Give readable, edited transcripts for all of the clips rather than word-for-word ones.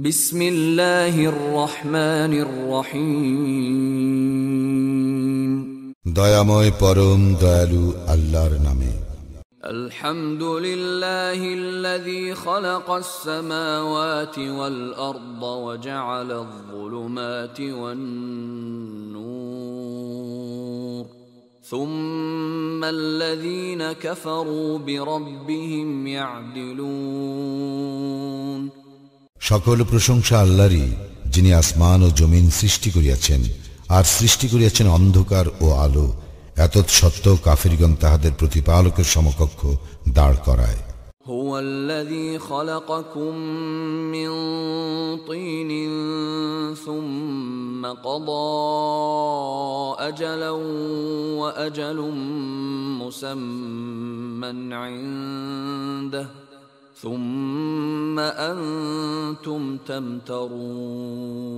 বিসমিল্লাহির রহমানির রহিম। দয়াময় পরম দয়ালু আল্লাহর নামে। আলহামদুলিল্লাহিল্লাযী খালাকাস সামাওয়াতি ওয়াল আরদা ওয়া জাআলায যুলুমাতি ওয়ান নূর সুম্মাল্লাযীনা কাফারু বিরাব্বিহিম ইয়া'দিলুন। সকল প্রশংসা আল্লাহরই, যিনি আসমান ও জমিন সৃষ্টি করিয়াছেন আর সৃষ্টি করিয়াছেন অন্ধকার ও আলো। এতৎসত্ত্বেও কাফিরগণ তাহাদের প্রতিপালকের সমকক্ষ দাঁড় করায়। হুয়াল্লাযী খালাকাকুম মিন তিনিন সুম্মা ক্বাদা আজালান ওয়া আজালুম মুসাম্মান ইনদাহু সুম্মা আনতুম তামতারুন।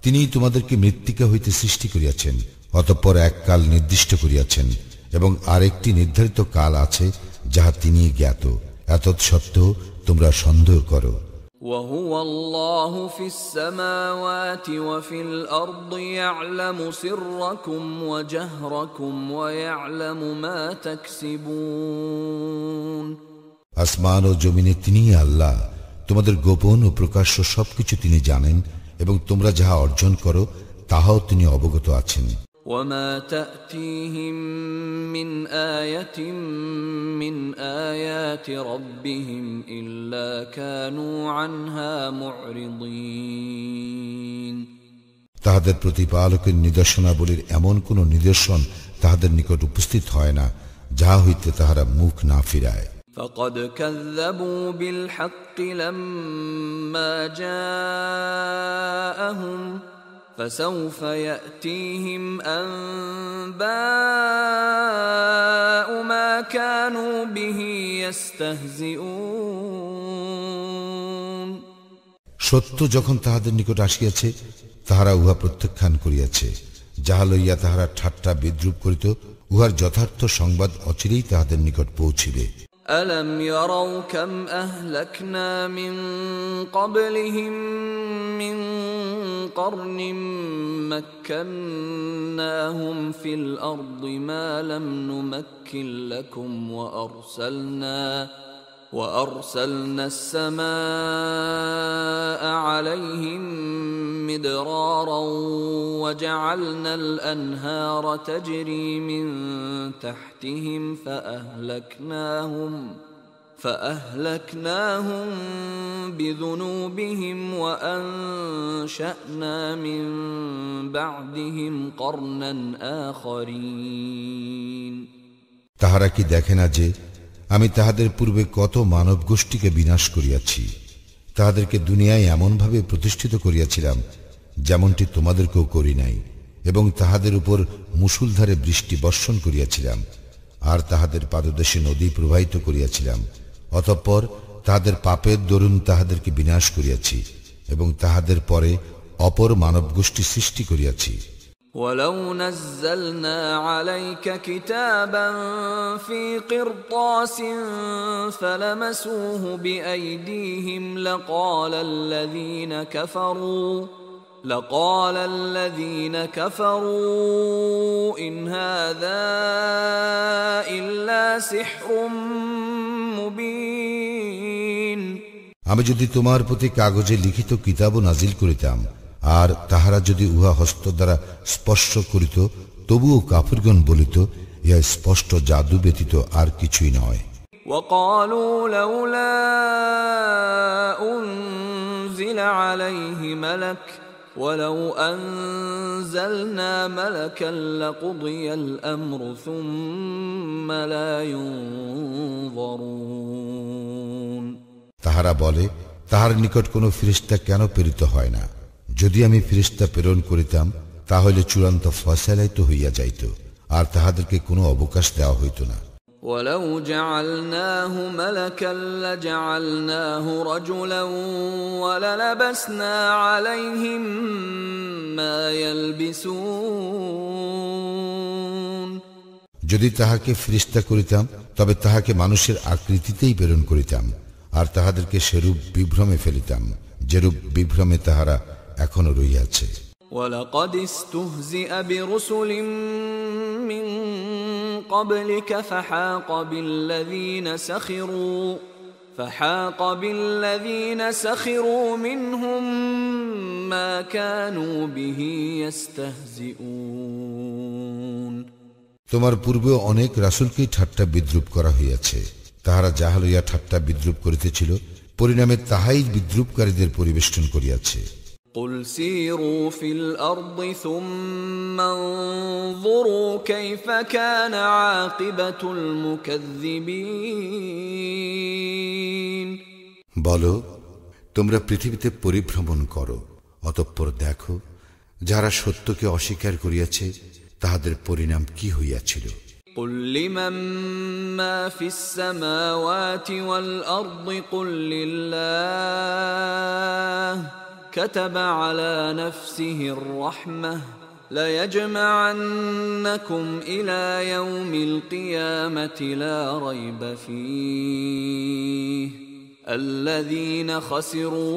তিনি তোমাদেরকে মৃত্তিকা হইতে সৃষ্টি করিয়াছেন, অতঃপর এক কাল নির্দিষ্ট করিয়াছেন এবং আরেকটি নির্ধারিত কাল আছে যাহা তিনি জ্ঞাত। এতৎসত্ত্বেও তোমরা সন্দেহ করো। وهو الله في السماوات وفي الأرض يعلم سركم وجهركم ويعلم ما تكسبون। আসমান ও জমিনে তিনিই আল্লাহ, তোমাদের গোপন ও প্রকাশ্য সবকিছু তিনি জানেন এবং তোমরা যাহা অর্জন করো তাহাও তিনি অবগত আছেন। وما تأتيهم من آية من آيات ربهم إلا كانوا عنها معرضين। তাহাদের প্রতিপালকের নিদর্শনাবলীর এমন কোন নিদর্শন তাহাদের নিকট উপস্থিত হয় না যাহা হইতে তাহারা মুখ না ফিরায়। فقد كذبوا بالحق لما جاءهم فسوف يأتيهم أنباء ما كانوا به يستهزئون। সত্য যখন তাহাদের নিকট আসিয়াছে তাহারা উহা প্রত্যাখ্যান করিয়াছে, যাহা লইয়া তাহারা ঠাট্টা বিদ্রূপ করিত, উহার যথার্থ সংবাদ অচিরেই তাহাদের নিকট পৌঁছিবে। ألم يروا كم أهلكنا من قبلهم من قرن مكناهم في الأرض ما لم نمكن لكم وأرسلنا السماء عليهم مدرارا وجعلنا الأنهار تجري من تحتهم فأهلكناهم بذنوبهم وأنشأنا من بعدهم قرنا آخرين। তাহারা কি দেখে না যে আমি তাহাদের পূর্বে কত মানব গোষ্ঠীকে বিনাশ করিয়াছি, তাহাদেরকে দুনিয়ায় এমনভাবে প্রতিষ্ঠিত করিয়াছিলাম যেমনটি তোমাদেরকেও করি নাই, এবং তাহাদের উপর মুষলধারে বৃষ্টি বর্ষণ করিয়াছিলাম, আর তাহাদের পাদদেশে নদী প্রবাহিত করিয়াছিলাম। অতঃপর তাহাদের পাপের দরুন তাহাদেরকে বিনাশ করিয়াছি এবং তাহাদের পরে অপর মানব গোষ্ঠী সৃষ্টি করিয়াছি। ولو نزلنا عليك كتابا في قرطاس فلمسوه بأيديهم لقال الذين كفروا إن هذا إلا سحر مبين। আমি যদি তোমার প্রতি কাগজে লিখিত কিতাবও নাজিল করিতাম, আর তাহারা যদি উহা হস্ত দ্বারা স্পর্শ করিত, তবুও কাফিরগণ বলিত, ইহা স্পষ্ট জাদু ব্যতীত আর কিছুই নয়। وقالوا لولا أنزل عليه ملك ولو أنزلنا ملكا لقضي الأمر ثم لا ينظرون। তাহারা বলে, তাহার নিকট কোনো ফেরেশতা কেন প্রেরিত হয় না? যদি আমি ফেরেশতা প্রেরণ করিতাম তাহলে চূড়ান্ত ফয়সালাই তো হইয়া যাইত, আর তাহাদেরকে কোনো অবকাশ দেওয়া হইত না। ولو جعلناه ملكا لجعلناه رجلا وللبسنا عليهم ما يلبسون। যদি তাহাকে ফেরেশতা করিতাম তবে তাহাকে মানুষের আকৃতিতেই প্রেরণ করিতাম, আর তাহাদেরকে সেরূপ বিভ্রমে ফেলিতাম যেরূপ বিভ্রমে তাহারা এখনো রইয়াছে। وَلَقَدِ اسْتُهْزِئَ بِرُسُلٍ مِّن قَبْلِكَ فَحَاقَ بِالَّذِينَ سَخِرُوا مِنْهُم مَّا كَانُوا بِهِ يَسْتَهْزِئُونَ। তোমার পূর্বে অনেক রাসূলকেই ঠাট্টা বিদ্রূপ করা হইয়াছে। তাহারা যাহা লইয়া ঠাট্টা বিদ্রূপ করিতেছিল, পরিণামে তাহাই বিদ্রূপকারীদের পরিবেষ্টন করিয়াছে। قُلْ سِيرُوا فِي الْأَرْضِ ثُمَّ انظُرُوا كَيْفَ كَانَ عَاقِبَةُ الْمُكَذِّبِينَ। বলো, তোমরা পৃথিবীতে পরিভ্রমণ করো, অতঃপর দেখো যারা সত্যকে অস্বীকার করিয়াছে তাহাদের পরিণাম কি হইয়াছিল। قُلْ لِمَن مَّا فِي السَّمَاوَاتِ وَالْأَرْضِ قُل لِّلَّهِ كَتَبَ عَلَى نَفْسِهِ الرَّحْمَةَ لَيَجْمَعَنَّكُمْ إِلَى يَوْمِ الْقِيَامَةِ لَا رَيْبَ فِيهِ الَّذِينَ خَسِرُوا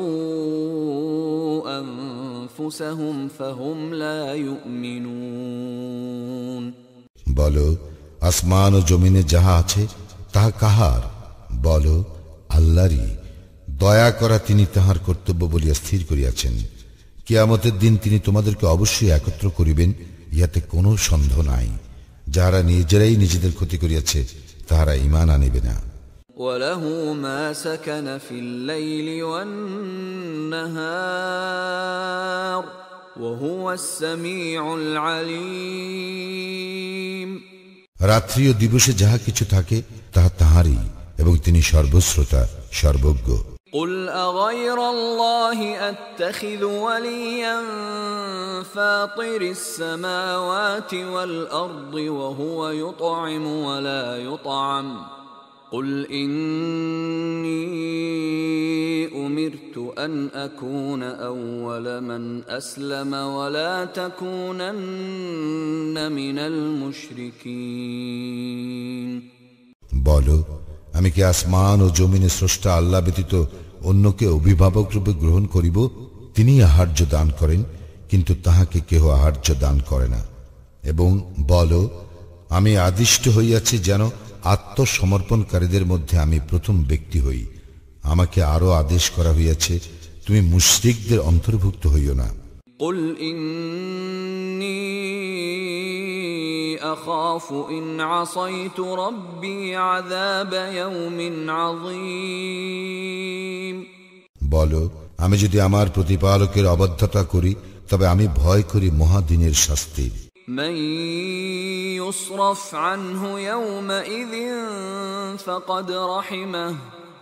أَنفُسَهُمْ فَهُمْ لَا يُؤْمِنُونَ। বলো, আসমান ও জমিনে যাহা আছে তাহা কাহার? বলো, আল্লাহরই। দয়া করা তিনি তাহার কর্তব্য বলিয়া স্থির করিয়াছেন। কিয়ামতের দিন তিনি তোমাদেরকে অবশ্যই একত্র করিবেন, ইহাতে কোনো সন্দেহ নাই। যাহারা নিজেরাই নিজেদের ক্ষতি করিয়াছে তাহারা ঈমান আনিবে না। وَلَهُ مَا سَكَنَ فِي اللَّيْلِ وَالنَّهَارِ وَهُوَ السَّمِيعُ الْعَلِيمُ। রাত্রি ও দিবসে যাহা কিছু থাকে তাহা তাহারই, এবং তিনি সর্বশ্রোতা সর্বজ্ঞ। قُلْ أَغَيْرَ اللَّهِ أَتَّخِذُ وَلِيًّا فَاطِرِ السَّمَاوَاتِ وَالْأَرْضِ وَهُوَ يُطْعِمُ وَلَا يُطْعَمُ قُلْ إِنِّي أُمِرْتُ أَنْ أَكُونَ أَوَّلَ مَنْ أَسْلَمَ وَلَا تَكُونَنَّ مِنَ الْمُشْرِكِينَ। বলো, আমি কি আসমান ও জমিনে স্রষ্টা আল্লাহ ব্যতীত অন্যকে অভিভাবক রূপে গ্রহণ করিব? তিনি আহার্য দান করেন, কিন্তু তাহাকে কেহ আহার্য দান করে না। এবং বলো, আমি আদিষ্ট হইয়াছি যেন আত্মসমর্পণকারীদের মধ্যে আমি প্রথম ব্যক্তি হই। আমাকে আরো আদেশ করা হইয়াছে, তুমি মুশরিকদের অন্তর্ভুক্ত হইও না। قُلْ إِنِّي أَخَافُ إِنْ عَصَيْتُ رَبِّي عَذَابَ يَوْمٍ عَظِيمٍ। বলো, আমি যদি আমার প্রতিপালকের অবাধ্যতা করি তবে আমি ভয় করি মহাদিনের শাস্তির। مَن يُصْرَفْ عَنْهُ يَوْمَئِذٍ فَقَدْ رَحِمَهُ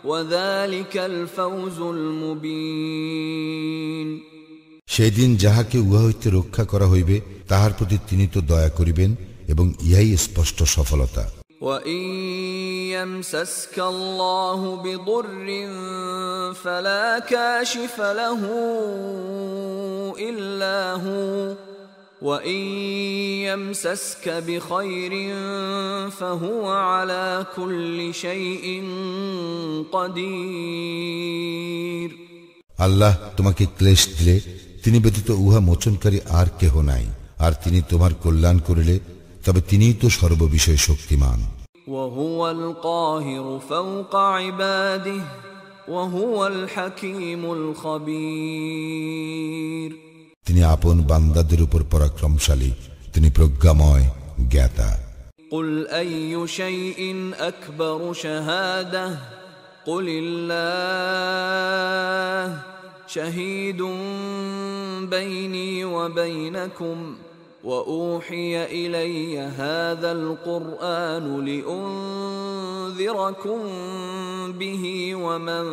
وَذَلِكَ الْفَوْزُ الْمُبِينُ। সেই দিন যাহাকে উহা হইতে রক্ষা করা হইবে তাহার প্রতি তিনি তো দয়া করিবেন, এবং ইহাই স্পষ্ট সফলতা। وَإِن يَمْسَسْكَ اللَّهُ بِضُرٍّ فَلَا كَاشِفَ لَهُ إِلَّا هُوَ وَإِن يَمْسَسْكَ بِخَيْرٍ فَهُوَ عَلَى كُلِّ شَيْءٍ قَدِيرٌ। আল্লাহ তোমাকে ক্লেশ দিলে তিনি ব্যতীত উহা মোচনকারী আর কেহ নাই, আর তিনি তোমার কল্যাণ করিলে তবে তিনিই তো সর্ববিষয়ে শক্তিমান। وَهُوَ الْقَاهِرُ فَوْقَ عِبَادِهِ وَهُوَ الْحَكِيمُ الْخَبِيرُ। তিনি আপন বান্দাদের উপর পরাক্রমশালী, তিনি প্রজ্ঞাময় জ্ঞাতা। قُلْ أَيُّ شَيْءٍ أَكْبَرُ شَهَادَةً قُلِ اللَّهُ شَهِيدٌ بَيْنِي وَبَيْنَكُمْ وَأُوحِيَ إِلَيَّ هَذَا الْقُرْآنُ لِأُنذِرَكُم بِهِ وَمَن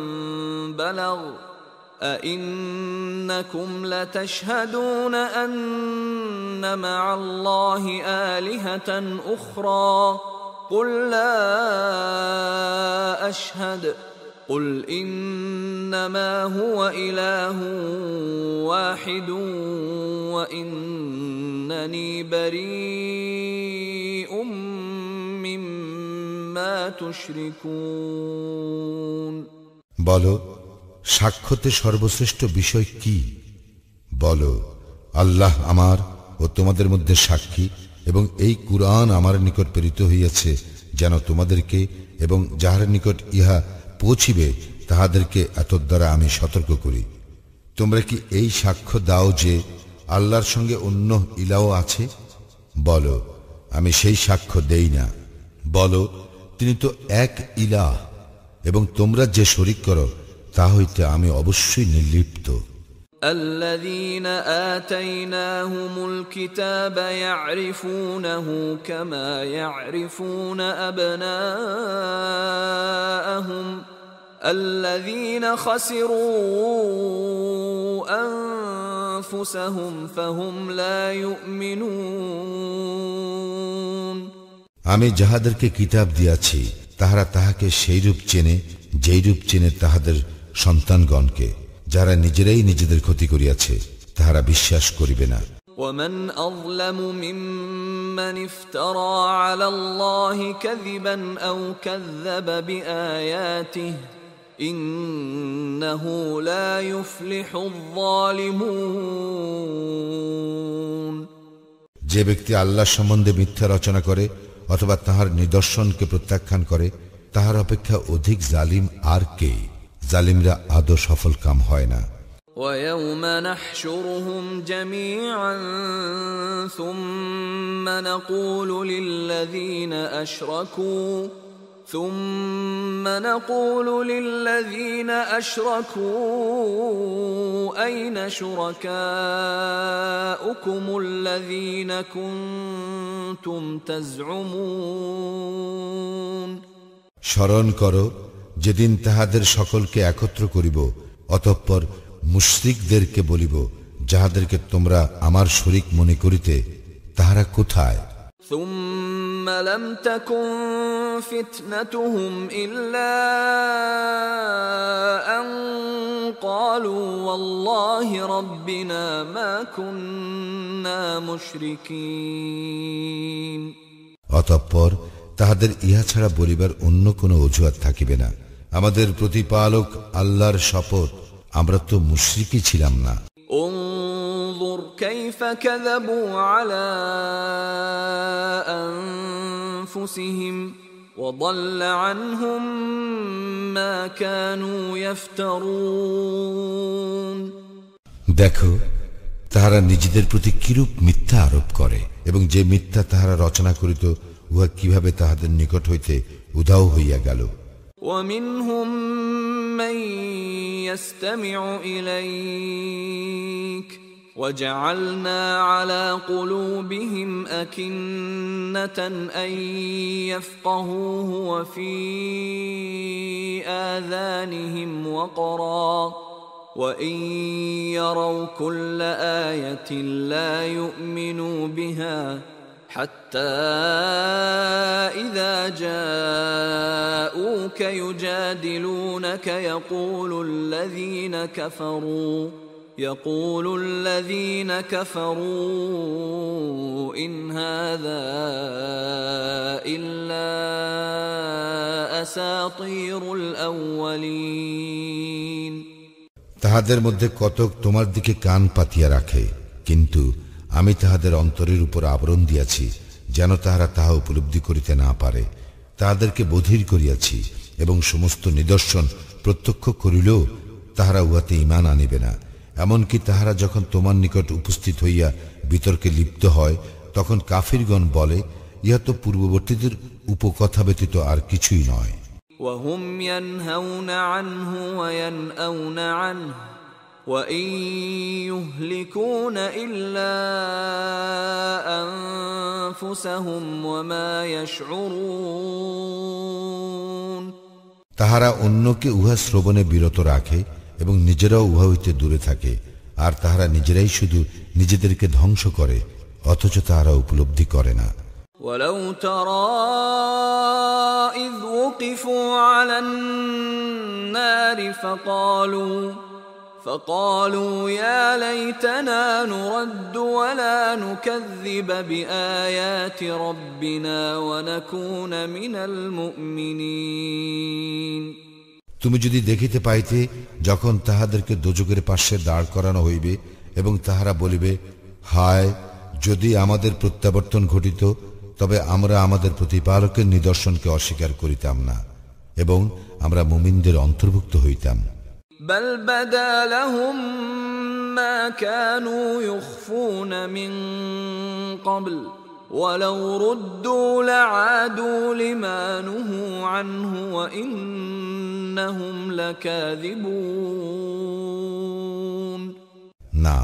بَلَغَ أَئِنَّكُمْ لَتَشْهَدُونَ أَنَّ مَعَ اللَّهِ آلِهَةً أُخْرَى قُل لَّا أَشْهَدُ قُلْ إِنَّمَا هُوَ إِلَٰهٌ وَاحِدٌ وَإِنَّنِي بَرِيءٌ مِّمَّا تُشْرِكُونَ। বলো, সাক্ষ্যতে সর্বশ্রেষ্ঠ বিষয় কি? বলো, আল্লাহ আমার ও তোমাদের মধ্যে সাক্ষী, এবং এই কুরআন আমার নিকট প্রেরিত হইয়াছে যেন তোমাদেরকে এবং যাহার নিকট ইহা পৌঁছিবে তাহাদেরকে এতদ দ্বারা আমি সতর্ক করি। তোমরা কি এই সাক্ষ্য দাও যে আল্লাহর সঙ্গে অন্য ইলাহ আছে? বলো, আমি সেই সাক্ষ্য দেই না। বলো, তিনি তো এক ইলাহ, এবং তোমরা যে শরীক করো তা হইতে আমি অবশ্যই নির্লিপ্ত। الذين آتيناهم الكتاب يعرفونه كما يعرفون أبناءهم الذين خسروا أنفسهم فهم لا يؤمنون। আমি যাহাদেরকে কিতাব দিয়াছি তাহারা তাহাকে সেইরূপ চেনে যেইরূপ চেনে তাহাদের সন্তানগণকে, যারা নিজেরাই নিজেদের ক্ষতি করিয়াছে, তাহারা বিশ্বাস করিবে না। ومن أظلم ممن افترى على الله كذبا أو كذب بآياته إنه لا يفلح الظالمون। যে ব্যক্তি আল্লাহ সম্বন্ধে মিথ্যা রচনা করে অথবা তাহার নিদর্শনকে প্রত্যাখ্যান করে, তাহার অপেক্ষা অধিক জালিম আর কে? জালিমরা আদৌ সফল কাম হয় না। ويوم نحشرهم جميعا ثم نقول للذين أشركوا أين شركاؤكم الذين كنتم تزعمون। স্মরণ করো যেদিন তাহাদের সকলকে একত্র করিব, অতঃপর মুশরিকদেরকে বলিব, যাহাদেরকে তোমরা আমার শরীক মনে করিতে, তাহারা কোথায়? ثم لم تكن فتنتهم إلا أن قالوا والله ربنا ما كنا مشركين। অতঃপর তাহাদের ইহা ছাড়া বলিবার অন্য কোনো অজুহাত থাকিবে না। আমাদের প্রতিপালক আল্লাহর শপথ, আমরা তো মুশরিকই ছিলাম না। انظر كيف كذبوا على أنفسهم وضل عنهم ما كانوا يفترون। দেখো তাহারা নিজেদের প্রতি কিরূপ মিথ্যা আরোপ করে, এবং যে মিথ্যা তাহারা রচনা করিত উহা কিভাবে তাহাদের নিকট হইতে উধাও হইয়া গেল। ومنهم من يستمع إليك وجعلنا على قلوبهم أكنة أن يفقهوه وفي آذانهم وقرا وإن يروا كل آية لا يؤمنوا بها حتى إذا جاءوك يجادلونك يقول الذين كفروا إن هذا إلا أساطير الأولين। তাহাদের মধ্যে কতক তোমার দিকে কান পাতিয়া রাখে, কিন্তু আমি তাহাদের অন্তরের উপর আবরণ দিয়াছি যেন তাহারা তাহা উপলব্ধি করিতে না পারে। তাহাদেরকে বধির করিয়াছি এবং সমস্ত নিদর্শন প্রত্যক্ষ করিলেও তাহারা উহাতে ঈমান আনিবে না। এমনকি তাহারা যখন তোমার নিকট উপস্থিত হইয়া বিতর্কে লিপ্ত হয়, তখন কাফিরগণ বলে, ইহা তো পূর্ববর্তীদের উপকথা ব্যতীত আর কিছুই নয়। وهم ينهون عنه وينأون عنه وإن يهلكون إلا أنفسهم وما يشعرون। তাহারা অন্যকে উহা শ্রবণে বিরত রাখে এবং নিজেরাও উহা হইতে দূরে থাকে, আর তাহারা নিজেরাই শুধু নিজেদেরকে ধ্বংস করে, অথচ তাহারা উপলব্ধি করে না। ولو ترى إذ وقفوا على النار فقالوا يا ليتنا نرد ولا نكذب بآيات ربنا ونكون من المؤمنين। তুমি যদি দেখিতে পাইতে যখন তাহাদেরকে দোজখের পার্শ্বে দাঁড় করানো হইবে এবং তাহারা বলিবে, হায়, যদি আমাদের প্রত্যাবর্তন ঘটিত, তবে আমরা আমাদের প্রতিপালকের নিদর্শনকে অস্বীকার করিতাম না এবং আমরা মুমিনদের অন্তর্ভুক্ত হইতাম। بل بدا لهم ما كانوا يخفون من قبل ولو ردوا لعادوا لما نهوا عنه وإنهم لكاذبون। না,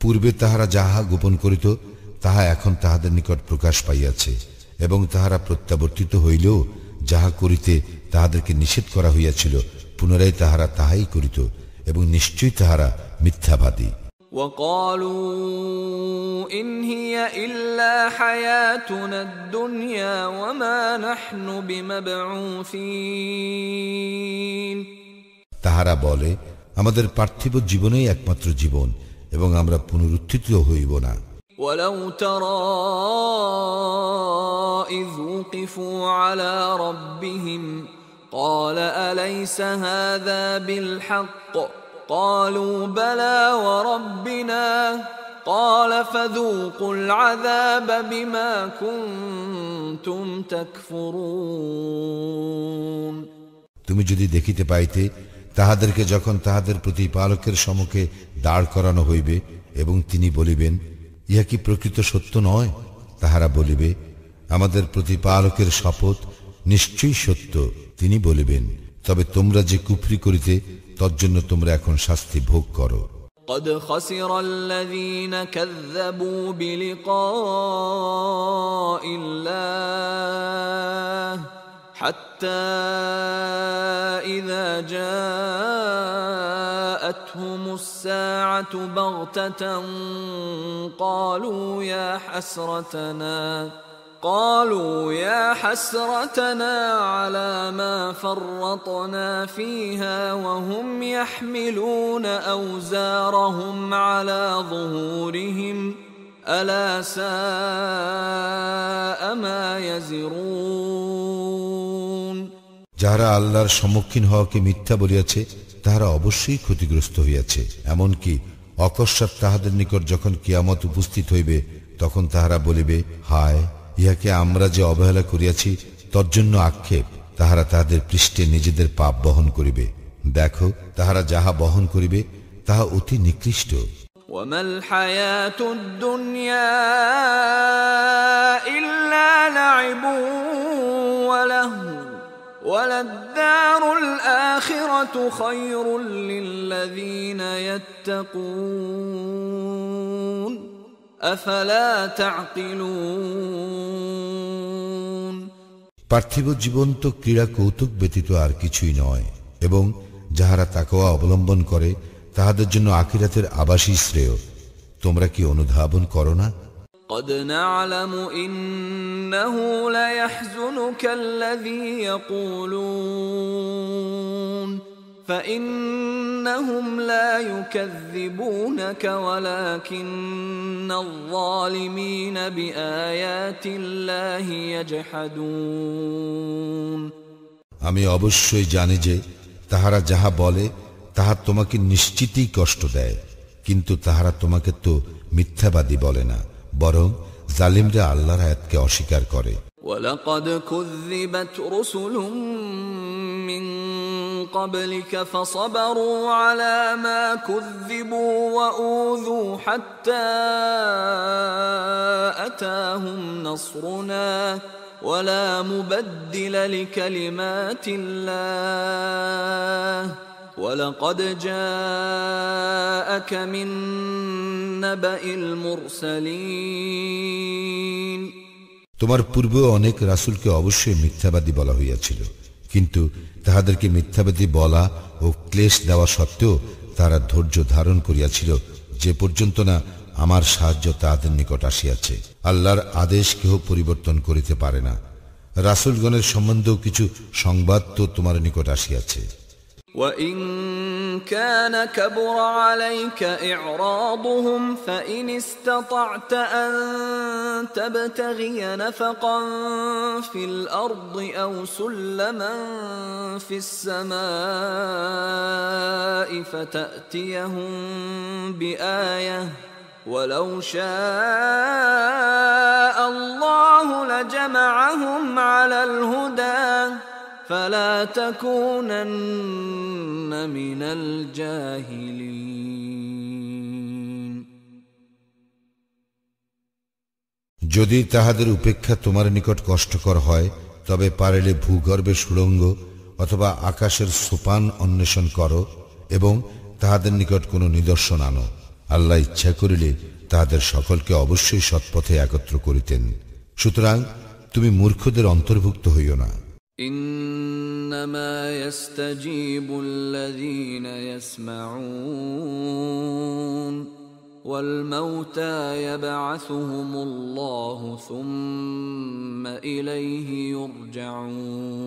পূর্বে তাহারা যাহা গোপন করিত তাহা এখন তাহাদের নিকট প্রকাশ পাইয়াছে, এবং তাহারা প্রত্যাবর্তিত হইলেও যাহা করিতে তাহাদেরকে নিষেধ করা হইয়াছিল পুনরায় তাহারা তাহাই করিত, এবং নিশ্চয়ই তাহারা মিথ্যাবাদী। وقالوا إن هي إلا حياتنا الدنيا وما نحن بمبعوثين। তাহারা বলে, আমাদের পার্থিব জীবনেই একমাত্র জীবন এবং আমরা পুনরুত্থিত হইব না। ولو ترى إذ وقفوا على ربهم قال أليس هذا بالحق قالوا بلى وربنا قال فذوقوا العذاب بما كنتم تكفرون। তুমি যদি দেখিতে পাইতে তাহাদেরকে যখন তাহাদের প্রতিপালকের সম্মুখে দাঁড় করানো হইবে এবং তিনি বলিবেন, ইহা কি প্রকৃত সত্য নয়? তাহারা বলিবে, আমাদের প্রতিপালকের শপথ, নিশ্চয়ই সত্য। তিনি বলিবেন, তবে তোমরা যে কুফরি করিতে তজ্জন্য তোমরা এখন শাস্তি ভোগ করো। قد خسر الذين كذبوا بلقاء الله حتى إذا جاءتهم الساعة بغتة قالوا يا حسرتنا على ما فرطنا فيها وهم يحملون أوزارهم على ظهورهم ألا ساء ما يزرون। যাহারা আল্লাহর সম্মুখীন হওয়াকে মিথ্যা বলিয়াছে তাহারা অবশ্যই ক্ষতিগ্রস্ত হইয়াছে। এমনকি অকস্মাৎ তাহাদের নিকট যখন কিয়ামত উপস্থিত হইবে তখন তাহারা বলিবে, হায়, ইহাকে আমরা যে অবহেলা করিয়াছি তজ্জন্য আক্ষেপ। তাহারা তাহাদের পৃষ্ঠে নিজেদের পাপ বহন করিবে। দেখো, তাহারা যাহা বহন করিবে তাহা অতি নিকৃষ্ট। وما الحياة الدنيا إلا لعب ولهو وللدار الآخرة خير للذين يتقون أفلا تعقلون। পার্থিব জীবন তো ক্রীড়া কৌতুক ব্যতীত আর কিছুই নয়, এবং যাহারা তাকওয়া অবলম্বন করে তাহাদের জন্য আখিরাতের আবাসই শ্রেয়। তোমরা কি অনুধাবন করো না? قد نعلم إنه ليحزنك الذي يقولون فإنهم لا يكذبونك ولكن الظالمين بآيات الله يجحدون। আমি অবশ্যই জানি যে তাহারা যাহা বলে তাহা তোমাকে নিশ্চিতই কষ্ট দেয়, কিন্তু তাহারা তোমাকে তো মিথ্যাবাদী বলে না, বরং জালিমরা আল্লাহর আয়াতকে অস্বীকার করে। وَلَقَدْ كُذِّبَتْ رُسُلٌ مِّن قَبْلِكَ فَصَبَرُوا عَلَى مَا كُذِّبُوا وَأُوذُوا حَتَّى أَتَاهُمْ نَصْرُنَا وَلَا مُبَدِّلَ لِكَلِمَاتِ اللَّهِ وَلَقَدْ جَاءَكَ مِن نَّبَإِ الْمُرْسَلِينَ। তোমার পূর্বেও অনেক রাসূলকে অবশ্যই মিথ্যাবাদী বলা হইয়াছিল, কিন্তু তাহাদেরকে মিথ্যাবাদী বলা ও ক্লেশ দেওয়া সত্ত্বেও তারা ধৈর্য ধারণ করিয়াছিল, যে পর্যন্ত না আমার সাহায্য তাহাদের নিকট আসিয়াছে। আল্লাহর আদেশ কেহ পরিবর্তন করিতে পারে না। রাসূলগণের সম্বন্ধেও কিছু সংবাদ তো তোমার নিকট আসিয়াছে। وَإِن كَانَ كَبُرَ عَلَيْكَ إِعْرَاضُهُمْ فَإِنِ اسْتَطَعْتَ أَن تَبْتَغِيَ نَفَقًا فِي الْأَرْضِ أَوْ سُلَّمًا فِي السَّمَاءِ فَتَأْتِيَهُم بِآيَةٍ وَلَوْ شَاءَ اللَّهُ لَجَمَعَهُمْ عَلَى الْهُدَى فَلَا تَكُونَنَّ مِنَ الْجَاهِلِينَ যদি তাহাদের উপেক্ষা তোমার নিকট কষ্টকর হয় তবে পারিলে ভূগর্ভে সুড়ঙ্গ অথবা আকাশের সোপান অন্বেষণ করো এবং তাহাদের নিকট কোনো নিদর্শন আনো। আল্লাহ ইচ্ছা করিলে তাহাদের সকলকে অবশ্যই সৎপথে একত্র করিতেন। সুতরাং তুমি মূর্খদের অন্তর্ভুক্ত হইও না। إنما يستجيب الذين يسمعون والموتى يبعثهم الله ثم إليه يرجعون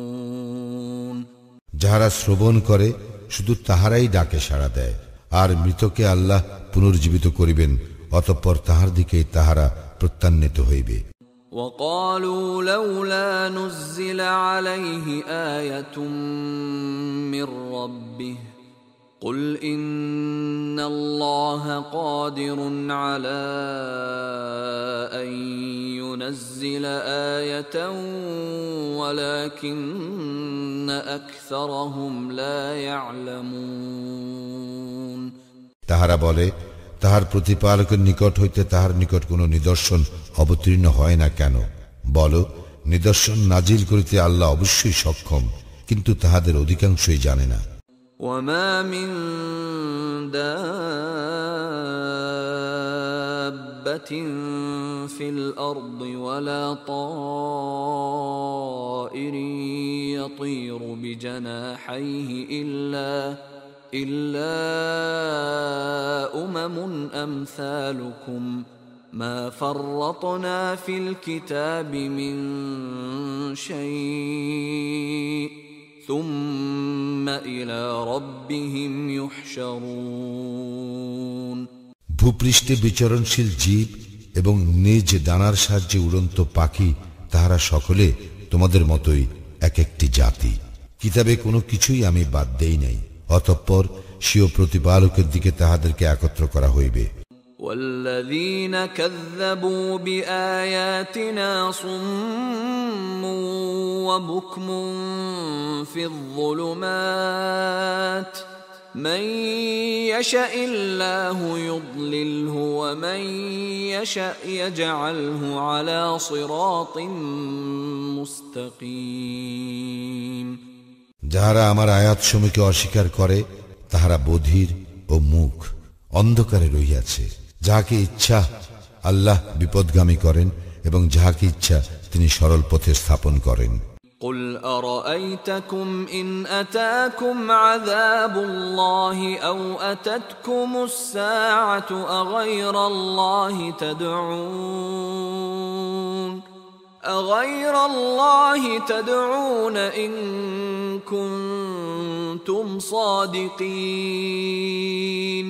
যাহারা শ্রবণ করে শুধু তাহারাই ডাকে সাড়া দেয়, আর মৃতকে আল্লাহ পুনর্জীবিত করিবেন, অতঃপর তাহার দিকেই তাহারা প্রত্যান্বিত হইবে। وقالوا لولا نزل عليه آية من ربه قل إن الله قادر على أن ينزل آية ولكن أكثرهم لا يعلمون তাহারা বলে, তাহার প্রতিপালকের নিকট হইতে তাহার নিকট কোনো নিদর্শন অবতীর্ণ হয় না কেন? বলো, নিদর্শন নাজিল করিতে আল্লাহ অবশ্যই সক্ষম, কিন্তু তাহাদের অধিকাংশই জানে না। وما من دابة في الأرض ولا طائر يطير بجناحيه إلا أمم أمثالكم ما فرطنا في الكتاب من شيء ثم إلى ربهم يحشرون ভূপৃষ্ঠে বিচরণশীল জীব এবং নিজ দানার সাহায্যে উড়ন্ত পাখি, তাহারা সকলে তোমাদের মতোই এক একটি জাতি। কিতাবে কোনো কিছুই আমি বাদ দেই নাই, অতঃপর স্বীয় প্রতিপালকের দিকে তাহাদেরকে একত্র করা হইবে। والذين كذبوا بآياتنا صم وبكم في الظلمات من يشاء الله يضلله ومن يشاء يجعله على صراط مستقيم যাহারা আমার আয়াতসমূহকে অস্বীকার করে তাহারা বধির ও মুখ অন্ধকারে রহিয়াছে। যাহাকে ইচ্ছা আল্লাহ বিপদগামী করেন এবং যাহাকে ইচ্ছা তিনি সরল পথে স্থাপন করেন। قل أرأيتكم إن أتاكم عذاب الله أو أتتكم الساعة أغير الله تدعون إن كنتم صادقين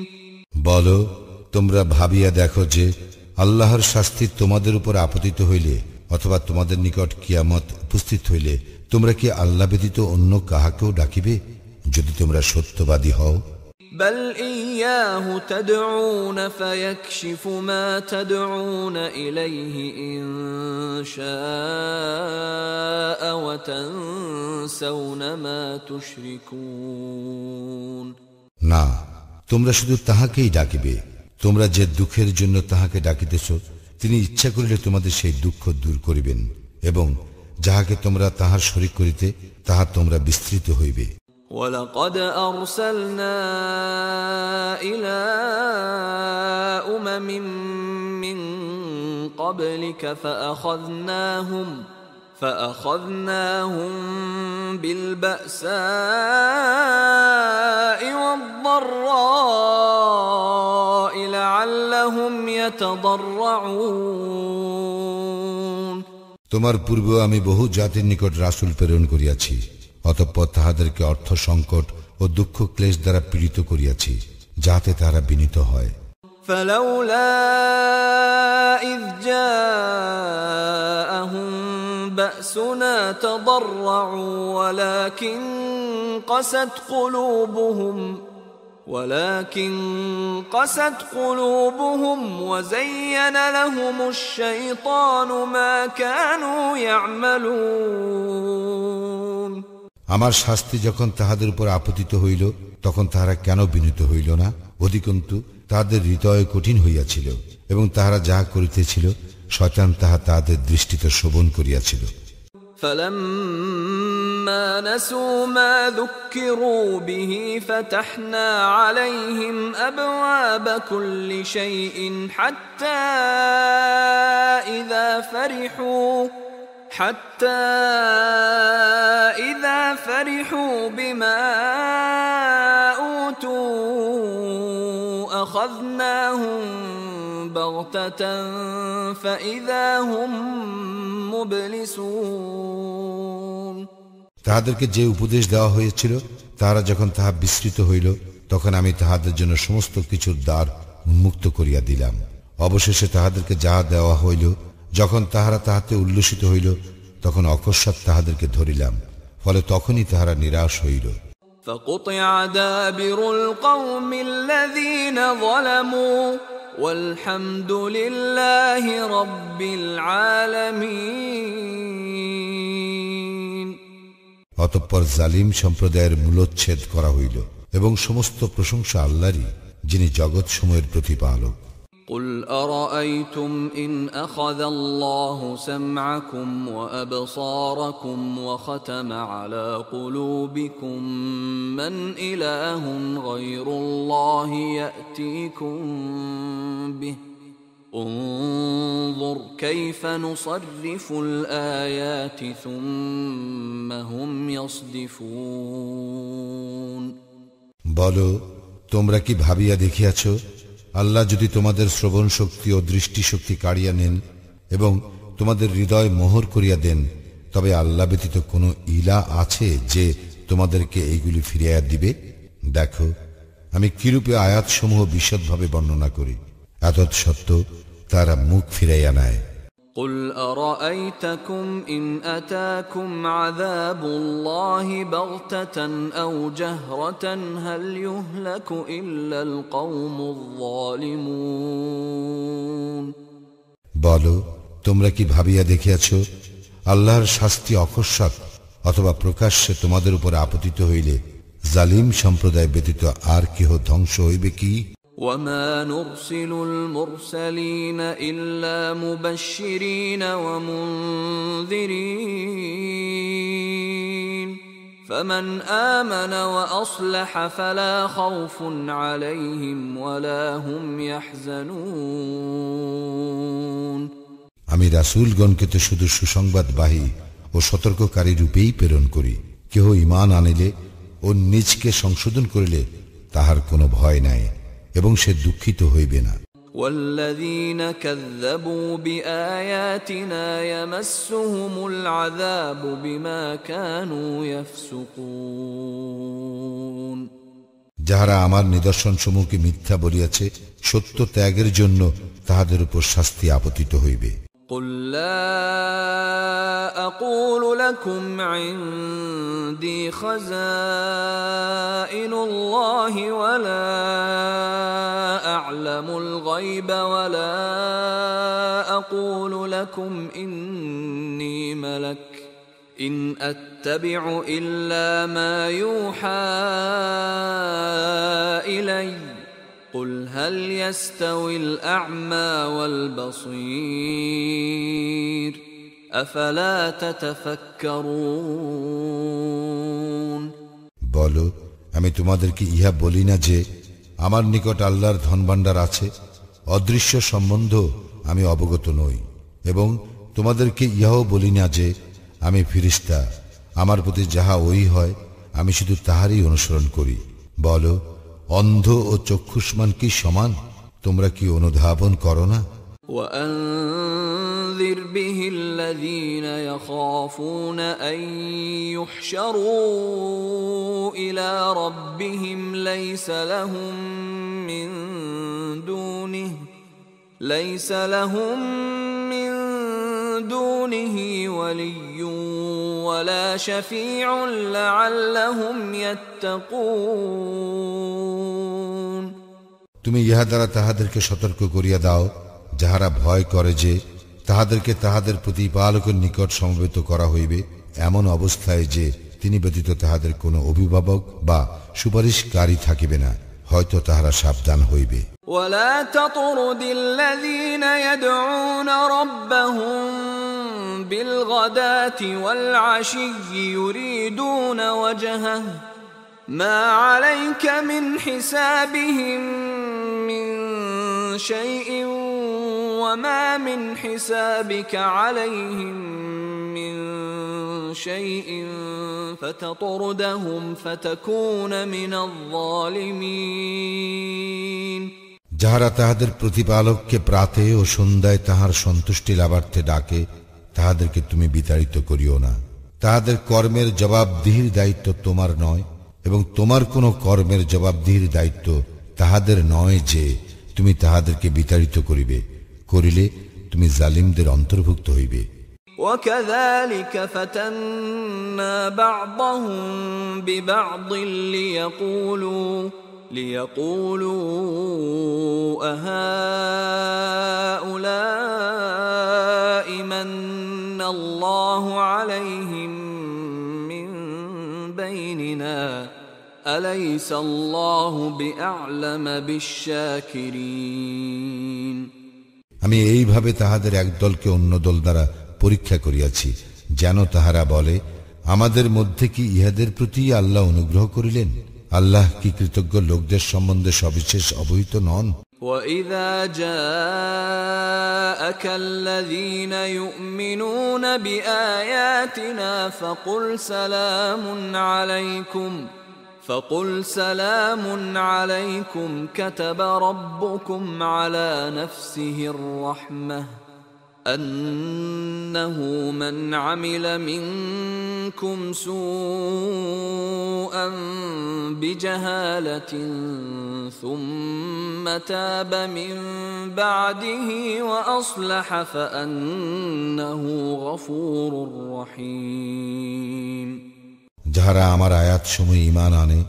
বলো, তোমরা ভাবিয়া দেখো যে আল্লাহর শাস্তি তোমাদের উপর আপতিত হইলে অথবা তোমাদের নিকট কিয়ামত উপস্থিত হইলে তোমরা কি আল্লাহ ব্যতীত অন্য কাহাকেও ডাকিবে, যদি তোমরা সত্যবাদী হও? بل إياه تدعون فيكشف ما تدعون إليه إن شاء وتنسون ما تشركون না, তোমরা শুধু তাহাকেই ডাকিবে। তোমরা যে দুঃখের জন্য তাহাকে ডাকিতেছ, তিনি ইচ্ছা করিলে তোমাদের সেই দুঃখ দূর করিবেন, এবং যাহাকে তোমরা তাহার শরীক করিতে তাহা তোমরা বিস্তৃত হইবে। وَلَقَدْ أَرْسَلْنَا إِلَى أُمَمٍ مِّن قَبْلِكَ فَأَخَذْنَاهُمْ بِالْبَأْسَاءِ وَالضَّرَّاءِ لَعَلَّهُمْ يَتَضَرَّعُونَ তোমার পূর্বে আমি বহু জাতির নিকট রাসূল প্রেরণ করিয়াছি, অতঃপর তাহাদেরকে অর্থ সংকট ও দুঃখ ক্লেশ দ্বারা পীড়িত করিয়াছি, যাতে তারা বিনীত হয়। فلولا إذ جاءهم بأسنا تضرعوا ولكن قست قلوبهم وزين لهم الشيطان ما كانوا يعملون। আমার শাস্তি যখন তাহাদের উপর আপতিত হইল, তখন তাহারা কেন বিনীত হইল না? অধিকন্তু তাহাদের হৃদয় কঠিন হইয়াছিল, এবং তাহারা যাহা করিতেছিল শয়তান তাহা তাহাদের দৃষ্টিতে শোভন করিয়াছিল। فلما نسوا ما ذكروا به فتحنا عليهم أبواب كل شيء حتى إذا فرحوا بما أوتوا أخذناهم بغتة فإذا هم مبلسون। তাহাদেরকে যে উপদেশ দেওয়া হয়েছিল, তাহারা যখন তাহা বিস্তৃত হইল, তখন আমি তাহাদের জন্য সমস্ত কিছুর দ্বার উন্মুক্ত করিয়া দিলাম। অবশেষে তাহাদেরকে যাহা দেওয়া হইল, যখন তাহারা তাহাতে উল্লসিত হইল, তখন অকস্মাৎ তাহাদেরকে ধরিলাম, ফলে তখনই তাহারা নিরাশ হইল। فقطع دابر القوم الذين ظلموا والحمد لله رب العالمين। অতঃপর জালিম সম্প্রদায়ের মূলোচ্ছেদ করা হইল, এবং সমস্ত প্রশংসা আল্লাহরই, যিনি জগৎ সমূহের প্রতিপালক। قل أرأيتم إن أخذ الله سمعكم وأبصاركم وختم على قلوبكم من إله غير الله يأتيكم به انظر كيف نصرف الآيات ثم هم يصدفون। বলো, তোমরা কি ভাবিয়া দেখিয়াছ, আল্লাহ যদি তোমাদের শ্রবণ শক্তি ও দৃষ্টি শক্তি কাড়িয়া নেন এবং তোমাদের হৃদয় মোহর করিয়া দেন, তবে আল্লাহ ব্যতীত কোনো ইলা আছে যে তোমাদেরকে এইগুলি ফিরিয়া দিবে? দেখো আমি কিরূপে আয়াতসমূহ বিশদভাবে বর্ণনা করি, এতৎসত্ত্বেও তারা মুখ ফিরাইয়া নেয়। قل أرأيتكم إن أتاكم عذاب الله بغتة أو جهرة هل يهلك إلا القوم الظالمون। বলো, তোমরা কি ভাবিয়া দেখিয়াছ, আল্লাহর শাস্তি অকস্মাৎ অথবা প্রকাশ্যে তোমাদের উপর আপতিত হইলে জালিম সম্প্রদায় ব্যতীত আর কেহ ধ্বংস হইবে কি? وما نرسل المرسلين إلا مبشرين ومنذرين فمن آمن وأصلح فلا خوف عليهم ولا هم يحزنون। আমি রাসূলগণকে তো শুধু সুসংবাদবাহী ও সতর্ককারী রূপেই প্রেরণ করি। কেহ ঈমান আনিলে ও নিজকে সংশোধন করিলে তাহার কোনো ভয় নাই, এবং সে দুঃখিত হইবে না। والذين كذبوا بآياتنا يمسهم العذاب بما كانوا يفسقون। যাহারা আমার নিদর্শন সমূহকে মিথ্যা বলিয়াছে, সত্য ত্যাগের জন্য তাহাদের উপর শাস্তি আপতিত হইবে। قل لا أقول لكم عندي خزائن الله ولا أعلم الغيب ولا أقول لكم إني ملك إن أتبع إلا ما يوحى إلي قل هل يستوي الأعمى والبصير أفلا تتفكرون। বলো, আমি তোমাদেরকে ইহা বলি না যে আমার নিকট আল্লাহর ধনভাণ্ডার আছে, অদৃশ্য সম্বন্ধ আমি অবগত নই, এবং তোমাদেরকে ইহাও বলি না যে আমি ফিরিস্তা, আমার প্রতি যাহা ওই হয় আমি শুধু তাহারই অনুসরণ করি। বলো, অন্ধ ও চক্ষুষ্মান কি সমান? তোমরা কি অনুধাবন করো না? وأنذر به الذين يخافون أن يحشروا إلى ربهم ليس لهم من دونه ولي ولا شفيع لعلهم يتقون তুমি ইহা দ্বারা তাহাদেরকে সতর্ক করিয়া দাও যাহারা ভয় করে যে তাহাদেরকে তাহাদের প্রতিপালকের নিকট সমবেত করা হইবে এমন অবস্থায় যে তিনি ব্যতীত তাহাদের কোনো অভিভাবক বা সুপারিশকারী থাকিবে না, হয়তো তাহারা সাবধান হইবে। ولا تطرد الذين يدعون ربهم بالغداة والعشي يريدون وجهه ما عليك من حسابهم من شيء وما من حسابك عليهم من شيء فتطردهم فتكون من الظالمين যাহারা তাহাদের প্রতিপালককে প্রাতে ও সন্ধ্যায় তাহার সন্তুষ্টি লাভার্থে ডাকে তাহাদেরকে তুমি বিতাড়িত করিও না। তাহাদের কর্মের জবাবদিহির দায়িত্ব তোমার নয় এবং তোমার কোনো কর্মের জবাবদিহির দায়িত্ব তাহাদের নয় যে তুমি তাহাদেরকে বিতাড়িত করিলে তুমি জালিমদের অন্তর্ভুক্ত হইবে। وكذلك فتنا بعضهم ببعض ليقولوا أهؤلاء من الله عليهم من بيننا أليس الله بأعلم بالشاكرين আমি এইভাবে তাহাদের এক দলকে অন্য দল দ্বারা পরীক্ষা করিয়াছি যেন তাহারা বলে আমাদের মধ্যে কি ইহাদের প্রতি আল্লাহ অনুগ্রহ করিলেন? আল্লাহ কি কৃতজ্ঞ লোকদের সম্বন্ধে সবিশেষ অবহিত নন? وَإِذَا جَاءَكَ الَّذِينَ يُؤْمِنُونَ بِآيَاتِنَا فقل سلام عليكم كتب ربكم على نفسه الرحمة أنه من عمل منكم سوءا بجهالة ثم تاب من بعده وأصلح فأنه غفور رحيم যাহারা আমার আয়াত সমূহে ঈমান আনে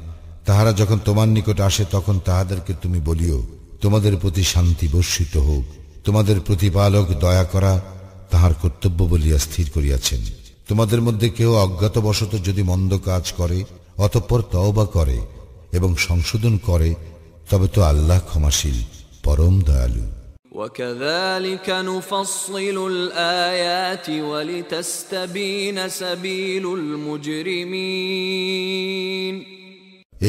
তাহারা যখন তোমার নিকট আসে তখন তাহাদেরকে তুমি বলিও তোমাদের প্রতি শান্তি বর্ষিত হোক। তোমাদের প্রতিপালক দয়া করা তাহার কর্তব্য বলিয়া স্থির করিয়াছেন। তোমাদের মধ্যে কেউ অজ্ঞাতবশত যদি মন্দ কাজ করে অতঃপর তওবা করে এবং সংশোধন করে তবে তো আল্লাহ ক্ষমাশীল পরম দয়ালু। وَكَذَلِكَ نُفَصِّلُ الْآيَاتِ وَلِتَسْتَبِينَ سَبِيلُ الْمُجْرِمِينَ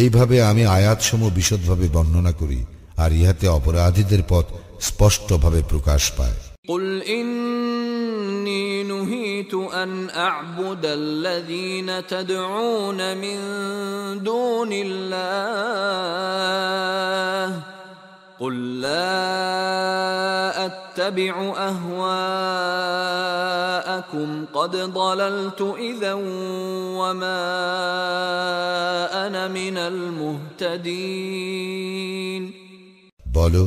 এইভাবে আমি আয়াতসমূহ বিশদভাবে বর্ণনা করি আর ইহাতে অপরাধীদের পথ স্পষ্টভাবে প্রকাশ পায়। قُلْ إِنِّي نُهِيتُ أَنْ أَعْبُدَ الَّذِينَ تَدْعُونَ مِن دُونِ اللَّهِ قُلْ لَا أَتَّبِعُ أَهْوَاءَكُمْ قَدْ ضَلَلْتُ إِذًا وَمَا أَنَا مِنَ الْمُهْتَدِينَ বলো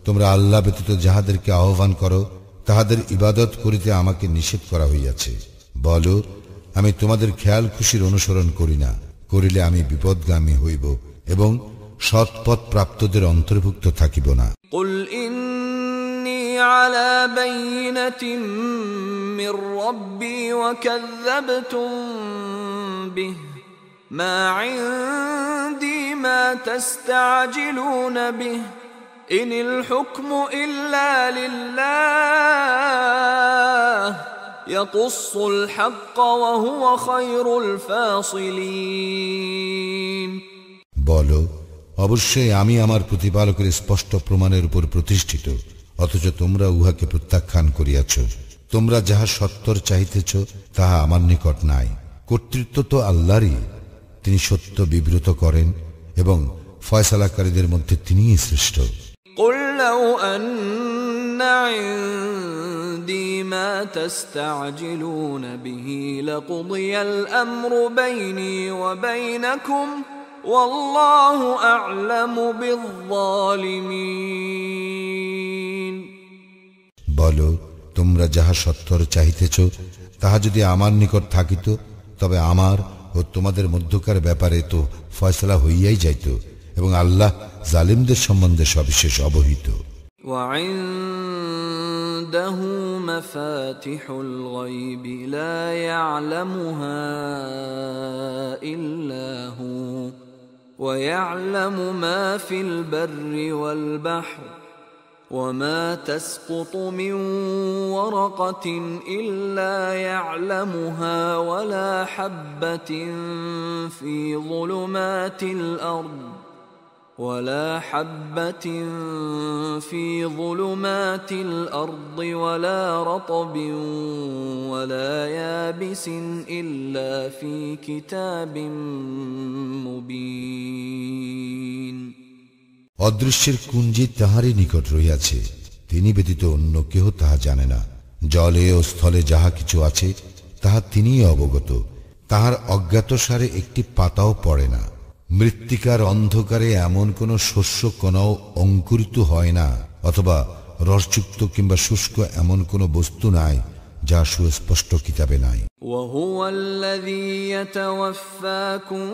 তোমরা আল্লাহ ব্যতীত যাহাদেরকে আহ্বান করো তাহাদের ইবাদত করিতে আমাকে নিষেধ করা হইয়াছে। বলো আমি তোমাদের খেয়াল খুশির অনুসরণ করি না, করিলে আমি বিপদগামী হইব এবং সৎপথ প্রাপ্তদের অন্তর্ভুক্ত থাকিব না। قُلْ إِنِّي عَلَى بَيِّنَةٍ مِّن رَّبِّي وَكَذَّبْتُم بِهِ مَا عِندِي مَا تَسْتَعْجِلُونَ بِهِ إِنِ الْحُكْمُ إِلَّا لِلَّهِ يَقُصُّ الْحَقَّ وَهُوَ خَيْرُ الْفَاصِلِينَ বলো অবশ্যই আমি আমার প্রতিপালকের স্পষ্ট প্রমাণের উপর প্রতিষ্ঠিত, অথচ তোমরা উহাকে প্রত্যাখ্যান করিয়াছ। তোমরা যাহা সত্তর চাহিতেছ তাহা আমার নিকট নাই। কর্তৃত্ব তো আল্লাহরই, তিনি সত্য বিব্রত করেন এবং ফয়সালাকারীদের মধ্যে তিনিই শ্রেষ্ঠ। قُلْ لَوْ أَنَّ عندي ما تستعجلون به لقضي الأمر بيني وبينكم والله أعلم بالظالمين বলো, তোমরা যাহা সত্তর চাহিতেছ তাহা যদি আমার নিকট থাকিত, তবে আমার ও তোমাদের মধ্যকার ব্যাপারে তো ফয়সালা হইয়াই যাইত, এবং আল্লাহ জালিমদের সম্বন্ধে সবিশেষ অবহিত। وعنده مفاتح الغيب لا يعلمها إلا هو ويعلم ما في البر والبحر وما تسقط من ورقة إلا يعلمها ولا حبة في ظلمات الأرض ولا رطب ولا يابس إلا في كتاب مبين অদৃশ্যের কুঞ্জি তাহারই নিকট রইয়াছে, তিনি ব্যতীত অন্য কেহ তাহা জানে না। জলে ও স্থলে যাহা কিছু আছে তাহা তিনিই অবগত, তাহার অজ্ঞাতসারে একটি পাতাও পড়ে না। মৃত্তিকার অন্ধকারে এমন কোন শস্য কণাও অঙ্কুরিত হয় না, অথবা রসযুক্ত কিংবা শুষ্ক এমন কোন বস্তু নাই যা সুস্পষ্ট কিতাবে নাই। وهو الذي يتوفاكم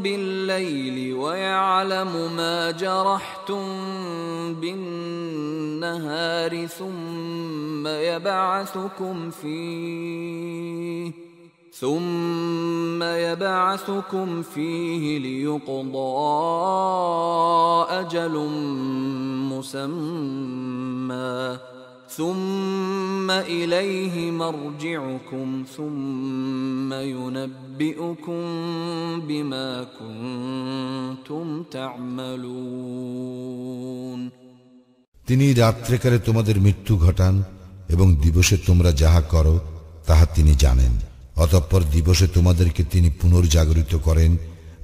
بالليل ويعلم ما جرحتم بالنهار ثم يبعثكم فيه ليقضى أجل مسمى ثم إليه مرجعكم ثم ينبئكم بما كنتم تعملون তিনি রাত্রিকালে তোমাদের মৃত্যু ঘটান এবং দিবসে তোমরা যাহা করো তাহা তিনি জানেন। অতঃপর দিবসে তোমাদেরকে তিনি পুনর্জাগরিত করেন,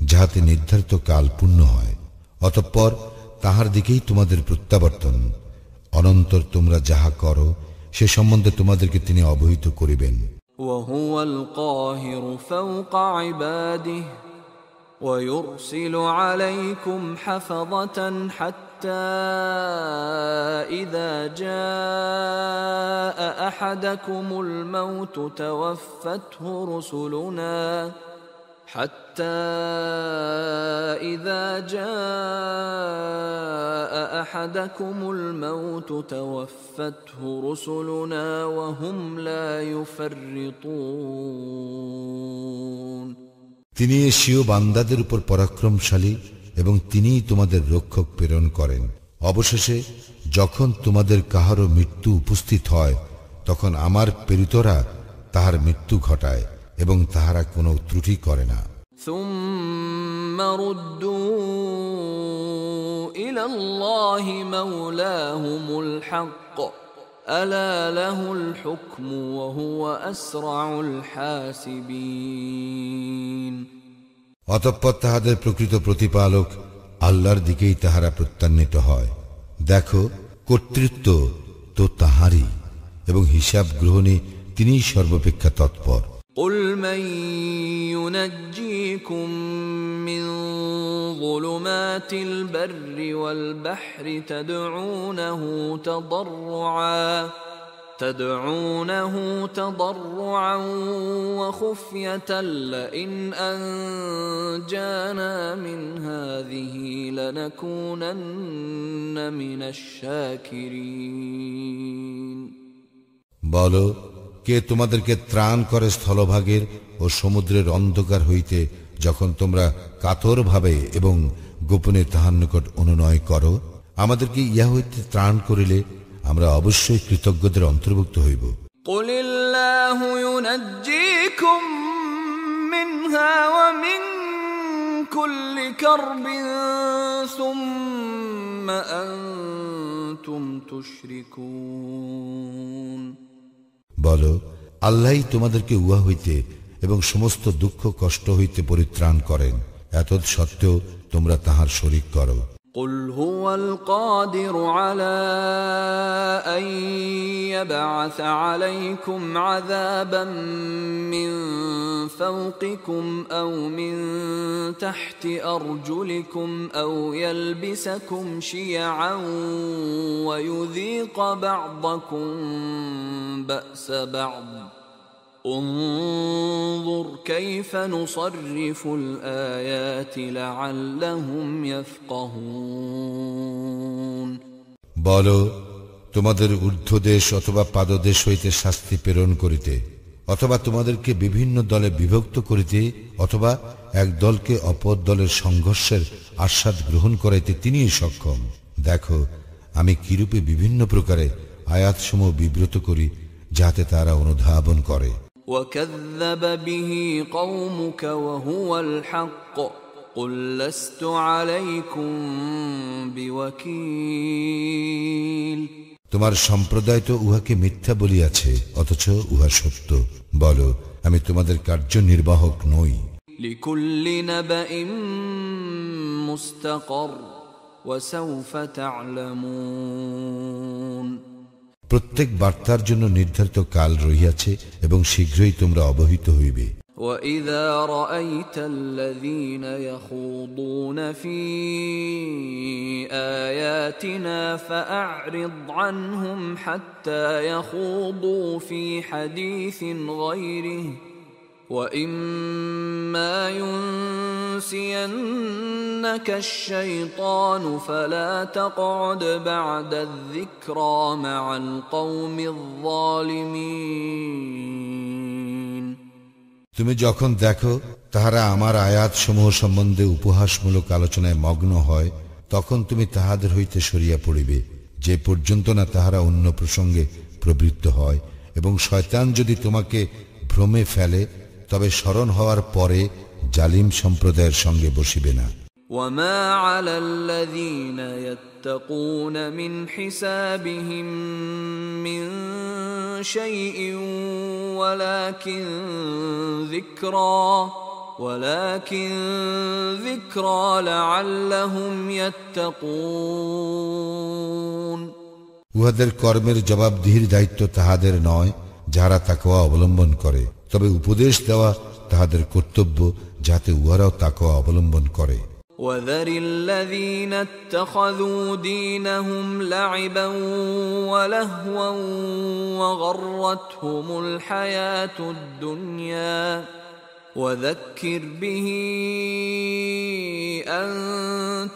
যাহাতে নির্ধারিত কাল পূর্ণ হয়। অতঃপর তাহার দিকেই তোমাদের প্রত্যাবর্তন। অনন্তর তোমরা যাহা করো সে সম্বন্ধে তোমাদেরকে তিনি অবহিত করিবেন। وهو القاهر فوق عباده ويرسل عليكم حفظة حتى إذا جاء أحدكم الموت توفته رسلنا وهم لا يفرطون তিনি এশীয় বান্দাদের উপর পরাক্রমশালী এবং তিনিই তোমাদের রক্ষক প্রেরণ করেন। অবশেষে যখন তোমাদের কাহারও মৃত্যু উপস্থিত হয় তখন আমার প্রেরিতরা তাহার মৃত্যু ঘটায় এবং তাহারা কোনো ত্রুটি করে না। ثم ردوا إلى الله مولاهم الحق ألا له الحكم وهو أسرع الحاسبين অতঃপর তাহাদের প্রকৃত প্রতিপালক আল্লাহর দিকেই তাহারা প্রত্যান্বিত হয়। দেখো, কর্তৃত্ব তো তাহারই এবং হিসাব গ্রহণে তিনিই সর্বাপেক্ষা তৎপর। قل من ينجيكم من ظلمات البر والبحر تدعونه تضرعا وخفية لئن أنجانا من هذه لنكونن من الشاكرين বলো, কে তোমাদেরকে ত্রাণ করে স্থলভাগের ও সমুদ্রের অন্ধকার হইতে যখন তোমরা কাতরভাবে এবং গোপনে তাহার নিকট অনুনয় করো? আমাদেরকে ইহা হইতে ত্রাণ করিলে আমরা অবশ্যই কৃতজ্ঞদের অন্তর্ভুক্ত হইব। قل الله ينجيكم منها ومن كل كرب ثم أنتم تشركون বলো, আল্লাহই তোমাদেরকে উহা হইতে এবং সমস্ত দুঃখ কষ্ট হইতে পরিত্রাণ করেন, এতদ সত্ত্বেও তোমরা তাহার শরীক করো। قل هو القادر على أن يبعث عليكم عذابا من فوقكم أو من تحت أرجلكم أو يلبسكم شيعا ويذيق بعضكم بأس بعض انظر كيف نصرف الآيات لعلهم يفقهون বলো, তোমাদের ঊর্ধ্বদেশ অথবা পাদদেশ হইতে শাস্তি প্রেরণ করিতে, অথবা তোমাদেরকে বিভিন্ন দলে বিভক্ত করিতে, অথবা এক দলকে অপর দলের সংঘর্ষের আস্বাদ গ্রহণ করাইতে তিনিই সক্ষম। দেখো আমি কিরূপে বিভিন্ন প্রকারে আয়াতসমূহ বিব্রত করি, যাতে তারা অনুধাবন করে। وكذب به قومك وهو الحق قل لست عليكم بوكيل তোমার সম্প্রদায় তো উহাকে মিথ্যা বলিয়াছে, অথচ উহা সত্য। বলো, আমি তোমাদের কার্যনির্বাহক নই। لكل نبأ مستقر وسوف تعلمون প্রত্যেক বার্তার জন্য নির্ধারিত কাল রহিয়াছে এবং শীঘ্রই তোমরা অবহিত হইবে। وَإِذَا رَأَيْتَ الَّذِينَ يَخُوضُونَ فِي آيَاتِنَا فَأَعْرِضْ عَنْهُمْ حَتَّى يَخُوضُوا فِي حَدِيثٍ غَيْرِهِ وَإِمَّا يُنْسِيَنَّكَ الشَّيْطَانُ فَلَا تَقْعُدْ بَعْدَ الذِّكْرَى مَعَ الْقَوْمِ الظَّالِمِينَ তুমি যখন দেখো তাহারা আমার আয়াত সমূহ সম্বন্ধে উপহাসমূলক আলোচনায় মগ্ন হয়, তখন তুমি তাহাদের হইতে সরিয়া পড়িবে, যে পর্যন্ত না তাহারা অন্য প্রসঙ্গে প্রবৃত্ত হয়। এবং শয়তান যদি তোমাকে ভ্রমে ফেলে, তবে স্মরণ হওয়ার পরে জালিম সম্প্রদায়ের সঙ্গে বসিবে না। وَمَا عَلَى الَّذِينَ يَتَّقُونَ مِنْ حِسَابِهِمْ مِنْ شَيْءٍ ولكن ذِكْرَى لَعَلَّهُمْ يَتَّقُونَ উহাদের কর্মের জবাবদিহির দায়িত্ব তাহাদের নয়, যারা তাকওয়া অবলম্বন করে, তবে উপদেশ দেওয়া তাহাদের কর্তব্য, যাতে উহারাও তাকওয়া অবলম্বন করে। وَذَرِ الَّذِينَ اتَّخَذُوا دِينَهُمْ لَعِبًا وَلَهْوًا وَغَرَّتْهُمُ الْحَيَاةُ الدُّنْيَا وَذَكِّرْ بِهِ أَن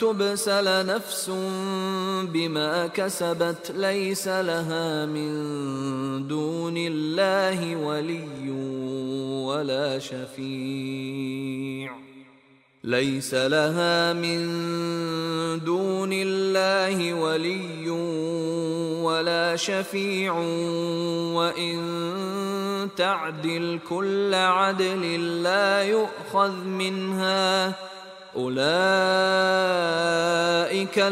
تُبْسَلَ نَفْسٌ بِمَا كَسَبَتْ لَيْسَ لَهَا مِن دُونِ اللَّهِ وَلِيٌّ وَلَا شَفِيعٌ ليس لها من دون الله ولي ولا شفيع وإن تعدل كل عدل لا يؤخذ منها أولئك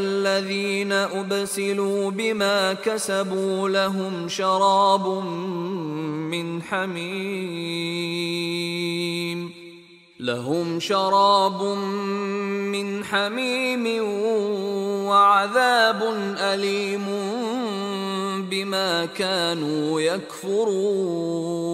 الذين أبسلوا بما كسبوا لهم شراب من حميم وعذاب أليم بما كانوا يكفرون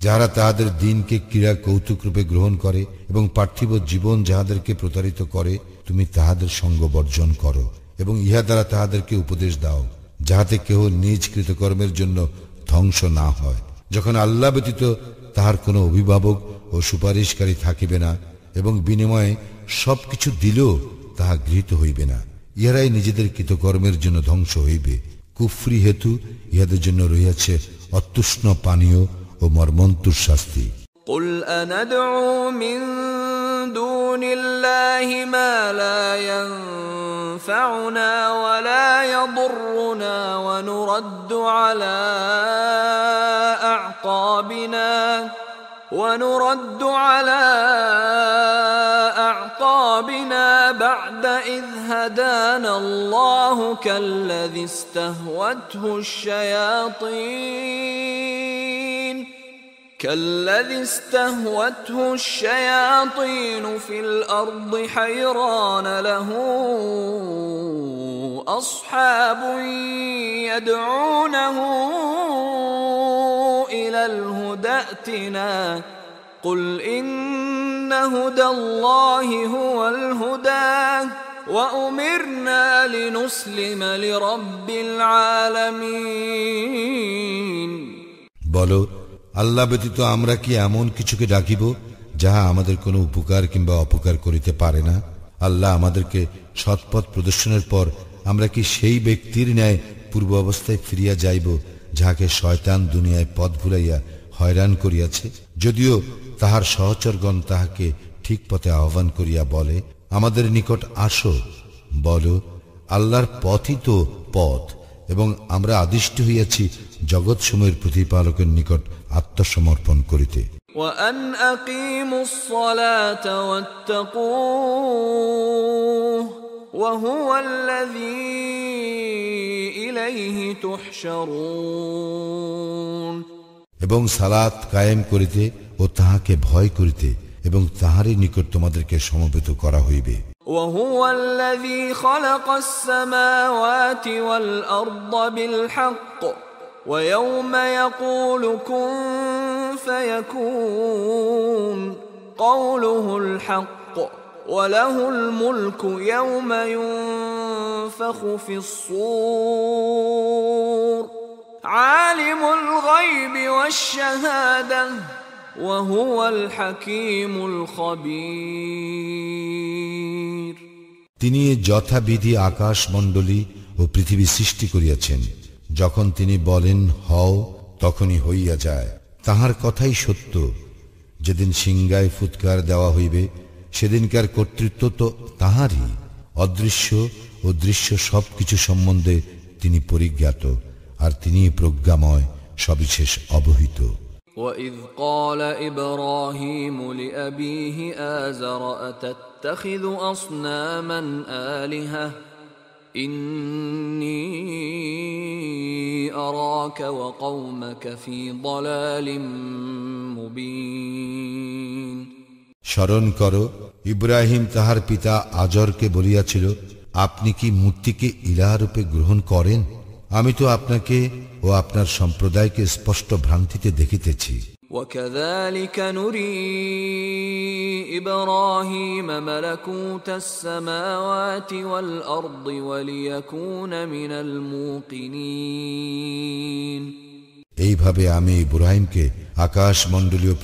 যাহারা তাহাদের দিনকে ক্রীড়া কৌতুক রূপে গ্রহণ করে এবং পার্থিব জীবন যাহাদেরকে প্রতারিত করে, তুমি তাহাদের সঙ্গ বর্জন করো এবং ইহা দ্বারা তাহাদেরকে উপদেশ দাও, যাহাতে কেহ নিজ কৃতকর্মের জন্য ধ্বংস না হয়। যখন আল্লাহ ব্যতীত তাহার কোনো অভিভাবক ও সুপারিশকারী থাকিবে না এবং বিনিময়ে সবকিছু দিলেও তাহা গৃহীত হইবে না, ইহারাই নিজেদের কৃতকর্মের জন্য ধ্বংস হইবে। কুফরি হেতু ইহাদের জন্য রহিয়াছে অতুষ্ণ পানীয় ও মর্মন্তুর শাস্তি। قل أندعو من دون الله ما لا ينفعنا ولا يضرنا ونرد على أعقابنا بعد إذ هدانا الله كالذي كالذي استهوته الشياطين في الأرض حيران له أصحاب يدعونه إلى الهدى ائتنا قل إن هدى الله هو الهدى وأمرنا لنسلم لرب العالمين বলো, আল্লাহ ব্যতীত আমরা কি এমন কিছুকে ডাকিব যাহা আমাদের কোনো উপকার কিংবা অপকার করিতে পারে না? আল্লাহ আমাদেরকে সৎপথ প্রদর্শনের পর আমরা কি সেই ব্যক্তির ন্যায় পূর্ব অবস্থায় ফিরিয়া যাইব যাহাকে শয়তান দুনিয়ায় পথ ভুলাইয়া হয়রান করিয়াছে? যদিও তাহার সহচরগণ তাহাকে ঠিক পথে আহ্বান করিয়া বলে, আমাদের নিকট আসো। বলো, আল্লাহর পথই তো পথ, এবং আমরা আদিষ্ট হইয়াছি জগৎসমূহের প্রতিপালকের নিকট আত্মসমর্পণ করিতে। وأن أقيموا الصلاة واتقوه وهو الذي إليه تحشرون। এবং সালাত কায়েম করিতে ও তাহাকে ভয় করিতে এবং তাহারই নিকট তোমাদেরকে সমবেত করা হইবে। وهو الذي خلق السماوات والأرض بالحق ويوم يقول كن فيكون قوله الحق وله الملك يوم ينفخ في الصور عالم الغيب والشهادة وهو الحكيم الخبير। তিনি যথাবিধি আকাশ মণ্ডলী ও পৃথিবী সৃষ্টি করিয়াছেন। যখন তিনি বলেন হও, তখনই হইয়া যায়। তাহার কথাই সত্য। যেদিন সিংহায় ফুৎকার দেওয়া হইবে, সেদিনকার কর্তৃত্ব তো তাহারই। অদৃশ্য ও দৃশ্য সবকিছু সম্বন্ধে তিনি পরিজ্ঞাত, আর তিনি প্রজ্ঞাময়, সবিশেষ অবহিত। وَإِذْ قَالَ إِبْرَاهِيمُ لِأَبِيهِ آزَرَ أَتَتَّخِذُ أَصْنَامًا آلِهَةً إِنِّي أَرَاكَ وَقَوْمَكَ فِي ضَلَالٍ مُبِينٍ। স্মরণ করো, ইব্রাহিম তাহার পিতা আজরকে বলিয়াছিল, আপনি কি মূর্তিকে ইলাহরূপে গ্রহণ করেন? আমি তো আপনাকে ও আপনার সম্প্রদায়কে স্পষ্ট ভ্রান্তিতে দেখিতেছি। وَكَذَلِكَ نُرِي إِبْرَاهِيمَ مَلَكُوتَ السَّمَاوَاتِ وَالْأَرْضِ وَلِيَكُونَ مِنَ الْمُوقِنِينَ। এইভাবে আমি ইব্রাহিমকে আকাশ মণ্ডলীয়